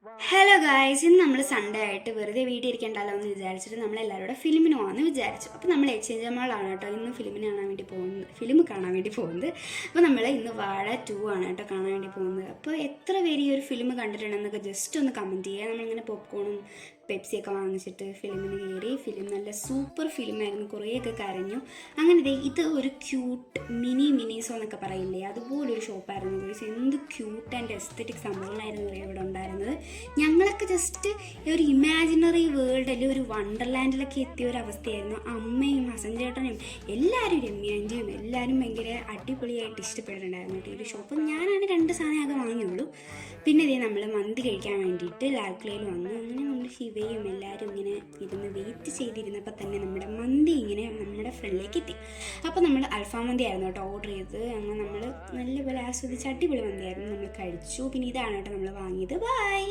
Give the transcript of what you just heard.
Hello guys, ഇന്ന് നമ്മൾ Sunday ആയിട്ട് വെറുതെ വീട്ടിൽ ഇരിക്കണ്ടല്ലോ എന്ന് വിചാരിച്ചിട്ട് നമ്മളെല്ലാവരും ഫിലിമിന് പോകാമെന്ന് വിചാരിച്ചു. അപ്പോൾ നമ്മൾ എക്സ്ചേഞ്ച് മാളാണ് കേട്ടോ ഇന്ന് ഫിലിം കാണാൻ വേണ്ടി പോകുന്നത്. അപ്പോൾ നമ്മൾ ഇന്ന് വാഴ 2 ആണ് കേട്ടോ കാണാൻ വേണ്ടി പോകുന്നത്. അപ്പോൾ എത്ര പേര് ഈ ഒരു ഫിലിം കണ്ടിട്ടുണ്ടെന്നൊക്കെ ജസ്റ്റ് ഒന്ന് കമൻറ്റ് ചെയ്യുക. നമ്മളിങ്ങനെ പോപ്കോണും പെപ്സിയൊക്കെ വാങ്ങിച്ചിട്ട് ഫിലിമിന് കയറി. ഫിലിം നല്ല സൂപ്പർ ഫിലിമായിരുന്നു, കുറേയൊക്കെ കരഞ്ഞു. അങ്ങനെ ഇത് ഒരു ക്യൂട്ട് മിനീസോ എന്നൊക്കെ പറയില്ലേ, അതുപോലൊരു ഷോപ്പായിരുന്നു ഗൈസ്. എന്ത് ക്യൂട്ട് ആൻഡ് എസ്തറ്റിക് സംഭവങ്ങളായിരുന്നു ഇവിടെ ഉണ്ടായിരുന്നത്. ഞങ്ങളൊക്കെ ജസ്റ്റ് ഒരു ഇമാജിനറി വേൾഡിൽ ഒരു വണ്ടർലാൻഡിലൊക്കെ എത്തിയ ഒരു അവസ്ഥയായിരുന്നു. അമ്മയും ഹസൻ ചേട്ടനും എല്ലാവരും രമ്യാൻ്റെയും എല്ലാവരും ഭയങ്കര അടിപൊളിയായിട്ട് ഇഷ്ടപ്പെട്ടിട്ടുണ്ടായിരുന്നു കേട്ടോ ഈ ഒരു ഷോപ്പ്. ഞാനാണ് 2 സാധനമൊക്കെ വാങ്ങിയുള്ളൂ. പിന്നെ ഇതേ നമ്മൾ മന്തി കഴിക്കാൻ വേണ്ടിയിട്ട് ലാൽക്കുലയിൽ വന്നു. അങ്ങനെ നമ്മൾ ശിവയും എല്ലാവരും ഇങ്ങനെ ഇരുന്ന് വെയിറ്റ് ചെയ്തിരുന്നപ്പോൾ തന്നെ നമ്മുടെ മന്തി ഇങ്ങനെ നമ്മുടെ ഫ്രണ്ടിലേക്ക് എത്തി. അപ്പോൾ നമ്മൾ അൽഫാം മന്തി ആയിരുന്നു കേട്ടോ ഓർഡർ ചെയ്തത്. അങ്ങനെ നമ്മൾ നല്ലപോലെ ആസ്വദിച്ച് അടിപൊളി മന്തിയായിരുന്നു നമ്മൾ കഴിച്ചു. പിന്നെ ഇതാണ് കേട്ടോ നമ്മൾ വാങ്ങിയത്. ബൈ.